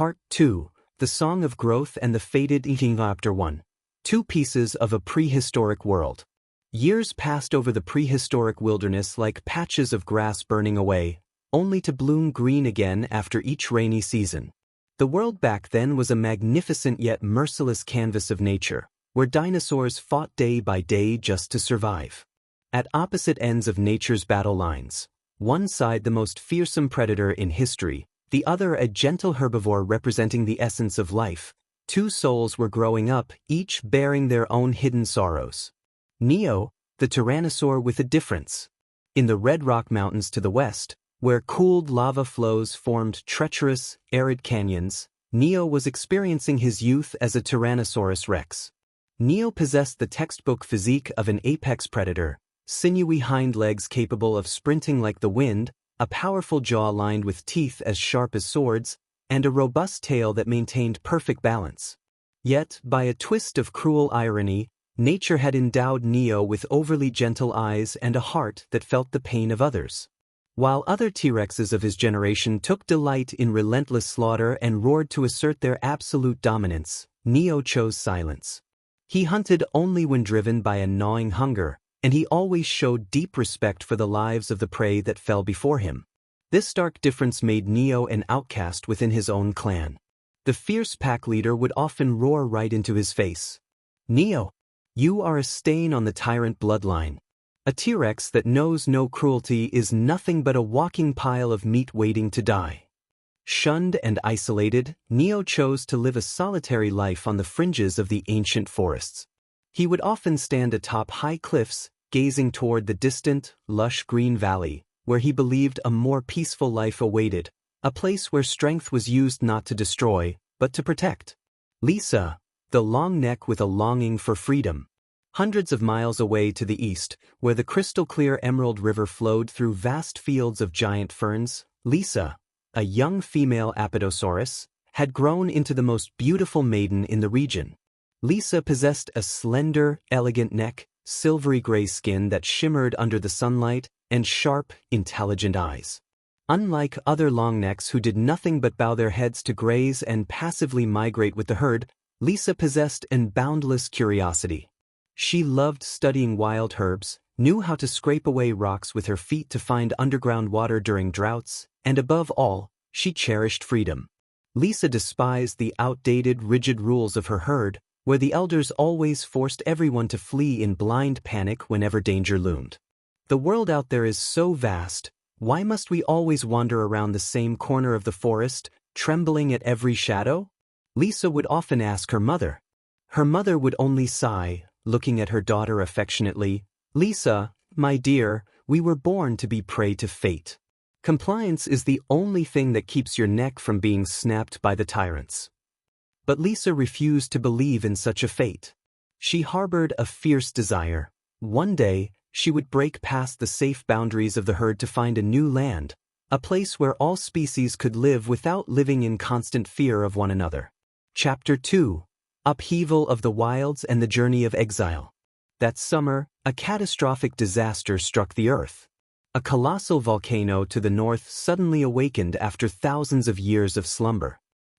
Part 2, The Song of Growth and the Fated Eating. Chapter 1. Two Pieces of a Prehistoric World. Years passed over the prehistoric wilderness like patches of grass burning away, only to bloom green again after each rainy season. The world back then was a magnificent yet merciless canvas of nature, where dinosaurs fought day by day just to survive. At opposite ends of nature's battle lines, one side the most fearsome predator in history, the other a gentle herbivore representing the essence of life, two souls were growing up, each bearing their own hidden sorrows. Neo, the tyrannosaur with a difference. In the Red Rock Mountains to the west, where cooled lava flows formed treacherous, arid canyons, Neo was experiencing his youth as a Tyrannosaurus rex. Neo possessed the textbook physique of an apex predator, sinewy hind legs capable of sprinting like the wind, a powerful jaw lined with teeth as sharp as swords, and a robust tail that maintained perfect balance. Yet, by a twist of cruel irony, nature had endowed Neo with overly gentle eyes and a heart that felt the pain of others. While other T-Rexes of his generation took delight in relentless slaughter and roared to assert their absolute dominance, Neo chose silence. He hunted only when driven by a gnawing hunger, and he always showed deep respect for the lives of the prey that fell before him. This stark difference made Neo an outcast within his own clan. The fierce pack leader would often roar right into his face. "Neo, you are a stain on the tyrant bloodline. A T-Rex that knows no cruelty is nothing but a walking pile of meat waiting to die." Shunned and isolated, Neo chose to live a solitary life on the fringes of the ancient forests. He would often stand atop high cliffs, gazing toward the distant, lush green valley, where he believed a more peaceful life awaited, a place where strength was used not to destroy, but to protect. Lisa, the long neck with a longing for freedom. Hundreds of miles away to the east, where the crystal-clear Emerald River flowed through vast fields of giant ferns, Lisa, a young female Apatosaurus, had grown into the most beautiful maiden in the region. Lisa possessed a slender, elegant neck, silvery gray skin that shimmered under the sunlight, and sharp, intelligent eyes. Unlike other longnecks who did nothing but bow their heads to graze and passively migrate with the herd, Lisa possessed an boundless curiosity. She loved studying wild herbs, knew how to scrape away rocks with her feet to find underground water during droughts, and above all, she cherished freedom. Lisa despised the outdated, rigid rules of her herd, where the elders always forced everyone to flee in blind panic whenever danger loomed. The world out there is so vast, why must we always wander around the same corner of the forest, trembling at every shadow? Lisa would often ask her mother. Her mother would only sigh, looking at her daughter affectionately. "Lisa, my dear, we were born to be prey to fate. Compliance is the only thing that keeps your neck from being snapped by the tyrants." But Lisa refused to believe in such a fate. She harbored a fierce desire. One day, she would break past the safe boundaries of the herd to find a new land, a place where all species could live without living in constant fear of one another. Chapter 2. Upheaval of the Wilds and the Journey of Exile. That summer, a catastrophic disaster struck the earth. A colossal volcano to the north suddenly awakened after thousands of years of slumber.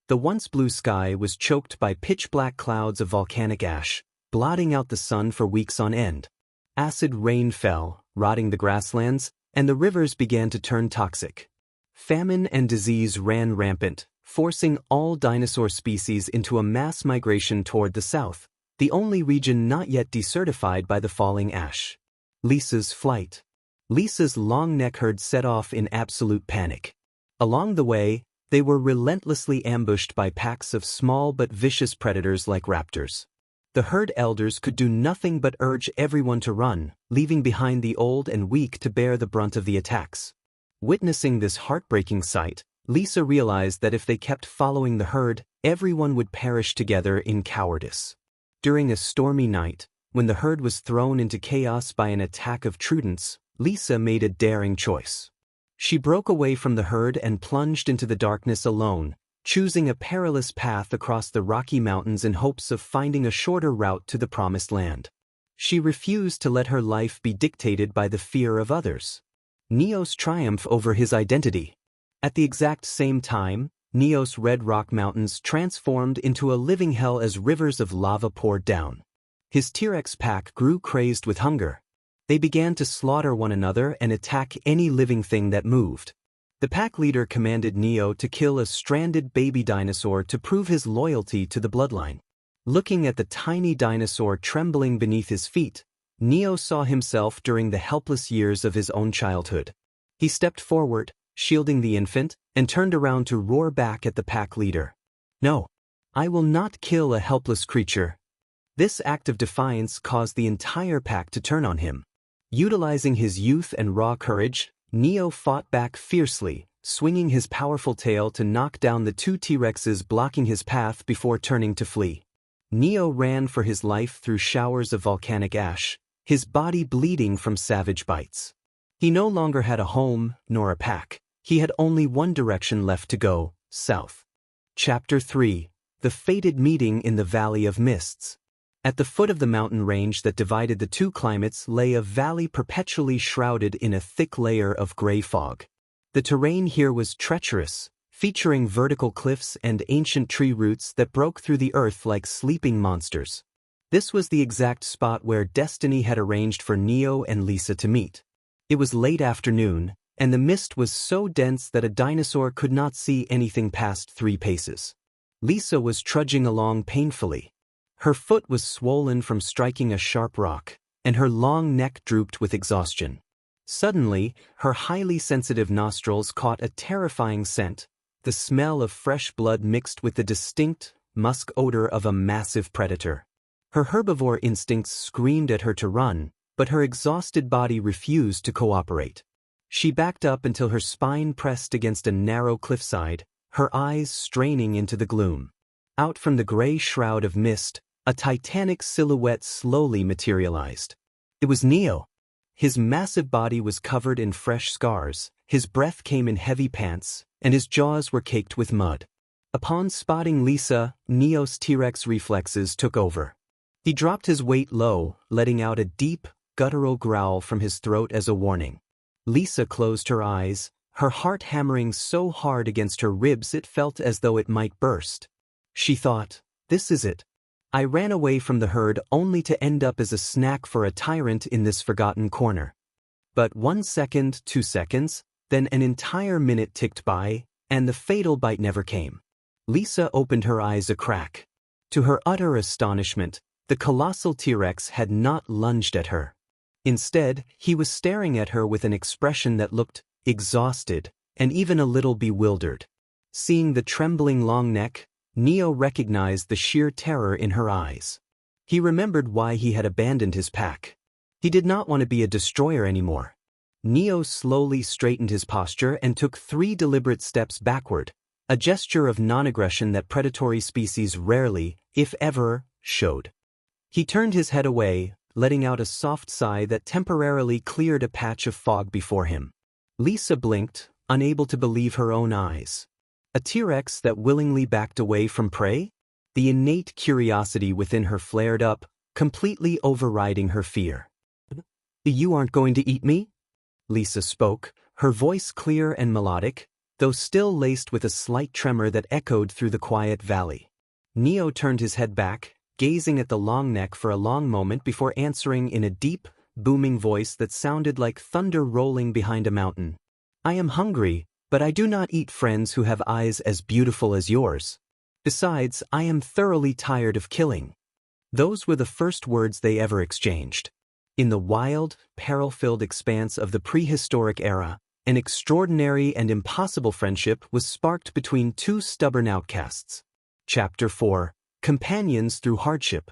The once blue sky was choked by pitch-black clouds of volcanic ash, blotting out the sun for weeks on end. Acid rain fell, rotting the grasslands, and the rivers began to turn toxic. Famine and disease ran rampant, forcing all dinosaur species into a mass migration toward the south, the only region not yet desertified by the falling ash. Lisa's flight. Lisa's long neck herd set off in absolute panic. Along the way, they were relentlessly ambushed by packs of small but vicious predators like raptors. The herd elders could do nothing but urge everyone to run, leaving behind the old and weak to bear the brunt of the attacks. Witnessing this heartbreaking sight, Lisa realized that if they kept following the herd, everyone would perish together in cowardice. During a stormy night, when the herd was thrown into chaos by an attack of Trudents, Lisa made a daring choice. She broke away from the herd and plunged into the darkness alone, choosing a perilous path across the Rocky Mountains in hopes of finding a shorter route to the Promised Land. She refused to let her life be dictated by the fear of others. Neo's triumph over his identity. At the exact same time, Neos red rock mountains transformed into a living hell as rivers of lava poured down. His T-Rex pack grew crazed with hunger. They began to slaughter one another and attack any living thing that moved. The pack leader commanded Neo to kill a stranded baby dinosaur to prove his loyalty to the bloodline. Looking at the tiny dinosaur trembling beneath his feet, Neo saw himself during the helpless years of his own childhood. He stepped forward, shielding the infant, and turned around to roar back at the pack leader. "No, I will not kill a helpless creature." This act of defiance caused the entire pack to turn on him. Utilizing his youth and raw courage, Neo fought back fiercely, swinging his powerful tail to knock down the two T-Rexes blocking his path before turning to flee. Neo ran for his life through showers of volcanic ash, his body bleeding from savage bites. He no longer had a home, nor a pack. He had only one direction left to go, south. Chapter 3: The Fated Meeting in the Valley of Mists. At the foot of the mountain range that divided the two climates lay a valley perpetually shrouded in a thick layer of gray fog. The terrain here was treacherous, featuring vertical cliffs and ancient tree roots that broke through the earth like sleeping monsters. This was the exact spot where destiny had arranged for Neo and Lisa to meet. It was late afternoon, and the mist was so dense that a dinosaur could not see anything past 3 paces. Lisa was trudging along painfully. Her foot was swollen from striking a sharp rock, and her long neck drooped with exhaustion. Suddenly, her highly sensitive nostrils caught a terrifying scent, the smell of fresh blood mixed with the distinct, musk odor of a massive predator. Her herbivore instincts screamed at her to run, but her exhausted body refused to cooperate. She backed up until her spine pressed against a narrow cliffside, her eyes straining into the gloom. Out from the gray shroud of mist, a titanic silhouette slowly materialized. It was Neo. His massive body was covered in fresh scars, his breath came in heavy pants, and his jaws were caked with mud. Upon spotting Lisa, Neo's T-Rex reflexes took over. He dropped his weight low, letting out a deep, guttural growl from his throat as a warning. Lisa closed her eyes, her heart hammering so hard against her ribs it felt as though it might burst. She thought, "This is it. I ran away from the herd only to end up as a snack for a tyrant in this forgotten corner." But 1 second, 2 seconds, then an entire minute ticked by, and the fatal bite never came. Lisa opened her eyes a crack. To her utter astonishment, the colossal T-Rex had not lunged at her. Instead, he was staring at her with an expression that looked exhausted and even a little bewildered. Seeing the trembling long neck, Neo recognized the sheer terror in her eyes. He remembered why he had abandoned his pack. He did not want to be a destroyer anymore. Neo slowly straightened his posture and took 3 deliberate steps backward, a gesture of non-aggression that predatory species rarely, if ever, showed. He turned his head away, letting out a soft sigh that temporarily cleared a patch of fog before him. Lisa blinked, unable to believe her own eyes. A T-Rex that willingly backed away from prey? The innate curiosity within her flared up, completely overriding her fear. "You aren't going to eat me?" Lisa spoke, her voice clear and melodic, though still laced with a slight tremor that echoed through the quiet valley. Neo turned his head back, gazing at the long neck for a long moment before answering in a deep, booming voice that sounded like thunder rolling behind a mountain. "I am hungry, but I do not eat friends who have eyes as beautiful as yours. Besides, I am thoroughly tired of killing." Those were the first words they ever exchanged. In the wild, peril-filled expanse of the prehistoric era, an extraordinary and impossible friendship was sparked between 2 stubborn outcasts. Chapter 4: Companions Through Hardship.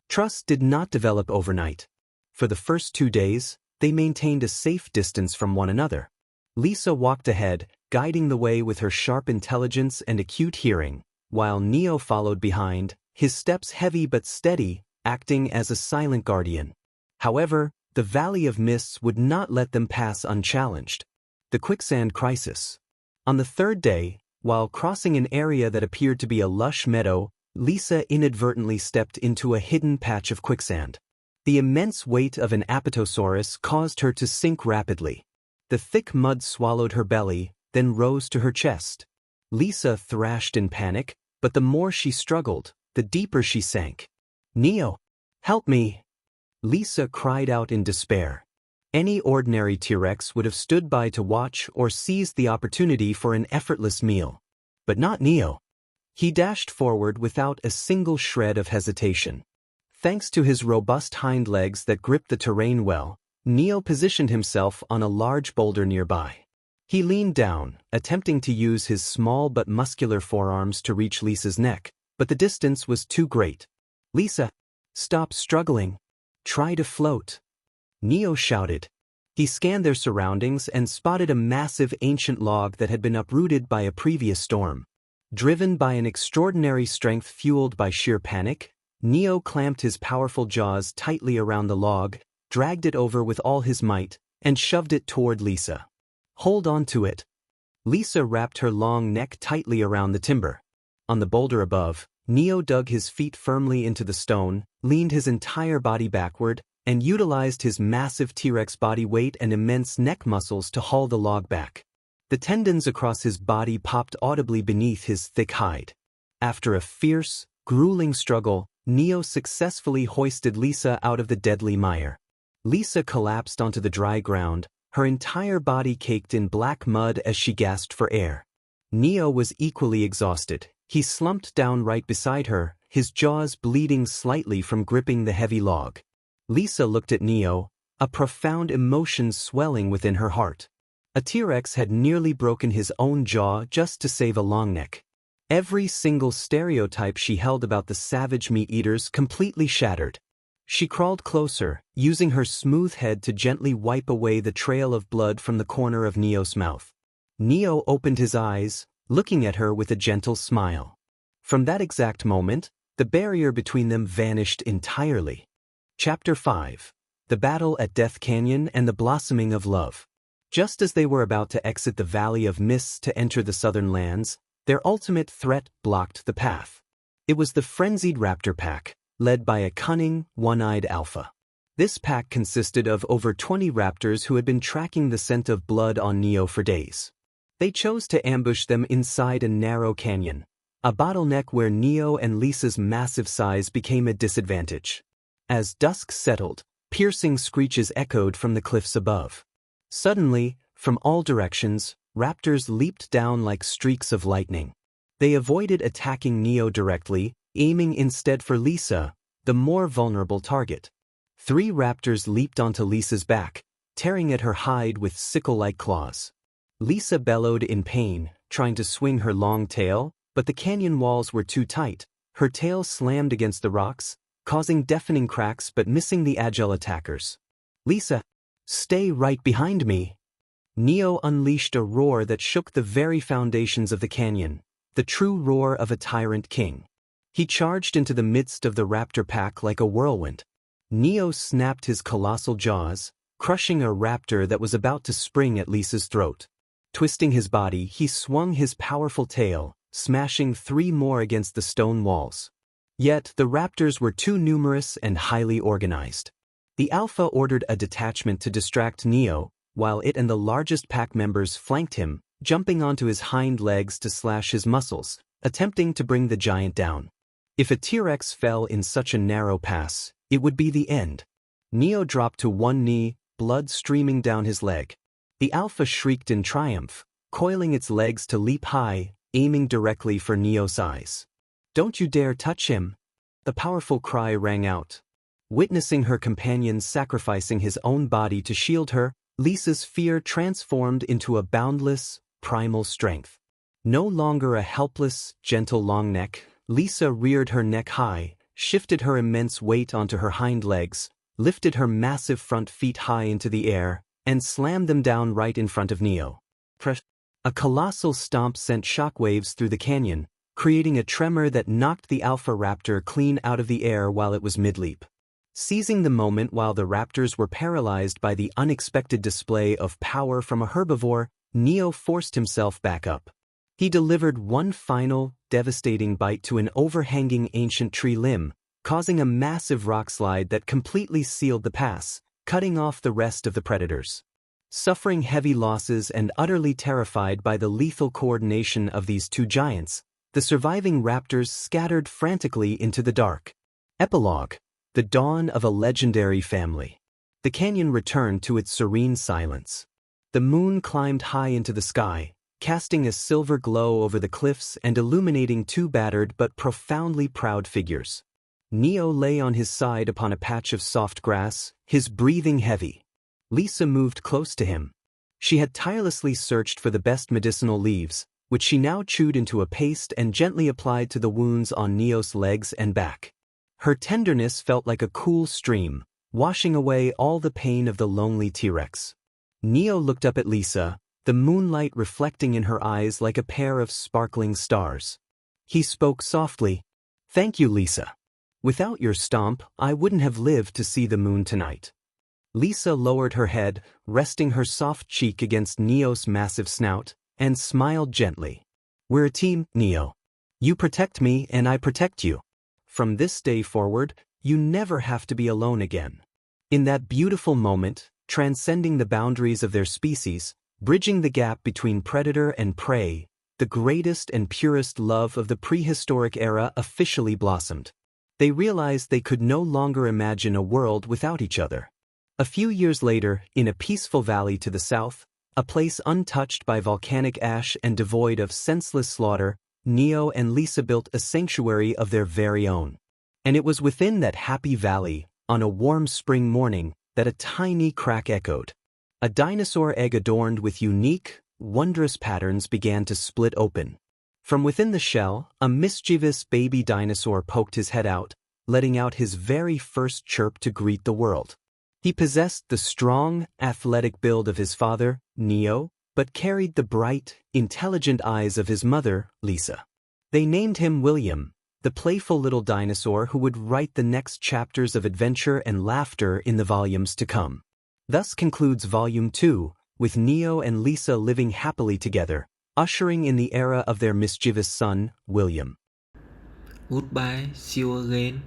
Trust did not develop overnight. For the first 2 days, they maintained a safe distance from one another. Lisa walked ahead, guiding the way with her sharp intelligence and acute hearing, while Neo followed behind, his steps heavy but steady, acting as a silent guardian. However, the Valley of Mists would not let them pass unchallenged. The quicksand crisis. On the 3rd day, while crossing an area that appeared to be a lush meadow, Lisa inadvertently stepped into a hidden patch of quicksand. The immense weight of an Apatosaurus caused her to sink rapidly. The thick mud swallowed her belly, then rose to her chest. Lisa thrashed in panic, but the more she struggled, the deeper she sank. "Neo! Help me!" Lisa cried out in despair. Any ordinary T-Rex would have stood by to watch or seized the opportunity for an effortless meal. But not Neo. He dashed forward without a single shred of hesitation. Thanks to his robust hind legs that gripped the terrain well, Neo positioned himself on a large boulder nearby. He leaned down, attempting to use his small but muscular forearms to reach Lisa's neck, but the distance was too great. "Lisa, stop struggling. Try to float," Neo shouted. He scanned their surroundings and spotted a massive ancient log that had been uprooted by a previous storm. Driven by an extraordinary strength fueled by sheer panic, Neo clamped his powerful jaws tightly around the log, dragged it over with all his might, and shoved it toward Lisa. "Hold on to it." Lisa wrapped her long neck tightly around the timber. On the boulder above, Neo dug his feet firmly into the stone, leaned his entire body backward, and utilized his massive T-Rex body weight and immense neck muscles to haul the log back. The tendons across his body popped audibly beneath his thick hide. After a fierce, grueling struggle, Neo successfully hoisted Lisa out of the deadly mire. Lisa collapsed onto the dry ground, her entire body caked in black mud as she gasped for air. Neo was equally exhausted. He slumped down right beside her, his jaws bleeding slightly from gripping the heavy log. Lisa looked at Neo, a profound emotion swelling within her heart. A T-Rex had nearly broken his own jaw just to save a longneck. Every single stereotype she held about the savage meat-eaters completely shattered. She crawled closer, using her smooth head to gently wipe away the trail of blood from the corner of Neo's mouth. Neo opened his eyes, looking at her with a gentle smile. From that exact moment, the barrier between them vanished entirely. Chapter 5. The Battle at Death Canyon and the Blossoming of Love. Just as they were about to exit the Valley of Mists to enter the southern lands, their ultimate threat blocked the path. It was the frenzied raptor pack, led by a cunning, one-eyed alpha. This pack consisted of over 20 raptors who had been tracking the scent of blood on Neo for days. They chose to ambush them inside a narrow canyon, a bottleneck where Neo and Lisa's massive size became a disadvantage. As dusk settled, piercing screeches echoed from the cliffs above. Suddenly, from all directions, raptors leaped down like streaks of lightning. They avoided attacking Neo directly, aiming instead for Lisa, the more vulnerable target. 3 raptors leaped onto Lisa's back, tearing at her hide with sickle-like claws. Lisa bellowed in pain, trying to swing her long tail, but the canyon walls were too tight. Her tail slammed against the rocks, causing deafening cracks but missing the agile attackers. "Lisa, stay right behind me." Neo unleashed a roar that shook the very foundations of the canyon, the true roar of a tyrant king. He charged into the midst of the raptor pack like a whirlwind. Neo snapped his colossal jaws, crushing a raptor that was about to spring at Lisa's throat. Twisting his body, he swung his powerful tail, smashing 3 more against the stone walls. Yet the raptors were too numerous and highly organized. The alpha ordered a detachment to distract Neo, while it and the largest pack members flanked him, jumping onto his hind legs to slash his muscles, attempting to bring the giant down. If a T-Rex fell in such a narrow pass, it would be the end. Neo dropped to one knee, blood streaming down his leg. The alpha shrieked in triumph, coiling its legs to leap high, aiming directly for Neo's eyes. "Don't you dare touch him!" The powerful cry rang out. Witnessing her companion sacrificing his own body to shield her, Lisa's fear transformed into a boundless, primal strength. No longer a helpless, gentle longneck, Lisa reared her neck high, shifted her immense weight onto her hind legs, lifted her massive front feet high into the air, and slammed them down right in front of Neo. A colossal stomp sent shockwaves through the canyon, creating a tremor that knocked the alpha raptor clean out of the air while it was mid-leap. Seizing the moment while the raptors were paralyzed by the unexpected display of power from a herbivore, Neo forced himself back up. He delivered one final, devastating bite to an overhanging ancient tree limb, causing a massive rock slide that completely sealed the pass, cutting off the rest of the predators. Suffering heavy losses and utterly terrified by the lethal coordination of these two giants, the surviving raptors scattered frantically into the dark. Epilogue: The dawn of a legendary family. The canyon returned to its serene silence. The moon climbed high into the sky, casting a silver glow over the cliffs and illuminating two battered but profoundly proud figures. Neo lay on his side upon a patch of soft grass, his breathing heavy. Lisa moved close to him. She had tirelessly searched for the best medicinal leaves, which she now chewed into a paste and gently applied to the wounds on Neo's legs and back. Her tenderness felt like a cool stream, washing away all the pain of the lonely T-Rex. Neo looked up at Lisa, the moonlight reflecting in her eyes like a pair of sparkling stars. He spoke softly. "Thank you, Lisa. Without your stomp, I wouldn't have lived to see the moon tonight." Lisa lowered her head, resting her soft cheek against Neo's massive snout, and smiled gently. "We're a team, Neo. You protect me and I protect you. From this day forward, you never have to be alone again." In that beautiful moment, transcending the boundaries of their species, bridging the gap between predator and prey, the greatest and purest love of the prehistoric era officially blossomed. They realized they could no longer imagine a world without each other. A few years later, in a peaceful valley to the south, a place untouched by volcanic ash and devoid of senseless slaughter, Neo and Lisa built a sanctuary of their very own. And it was within that happy valley, on a warm spring morning, that a tiny crack echoed. A dinosaur egg adorned with unique, wondrous patterns began to split open. From within the shell, a mischievous baby dinosaur poked his head out, letting out his very first chirp to greet the world. He possessed the strong, athletic build of his father, Neo, but carried the bright, intelligent eyes of his mother, Lisa. They named him William, the playful little dinosaur who would write the next chapters of adventure and laughter in the volumes to come. Thus concludes Volume 2, with Neo and Lisa living happily together, ushering in the era of their mischievous son, William. Goodbye, see you again.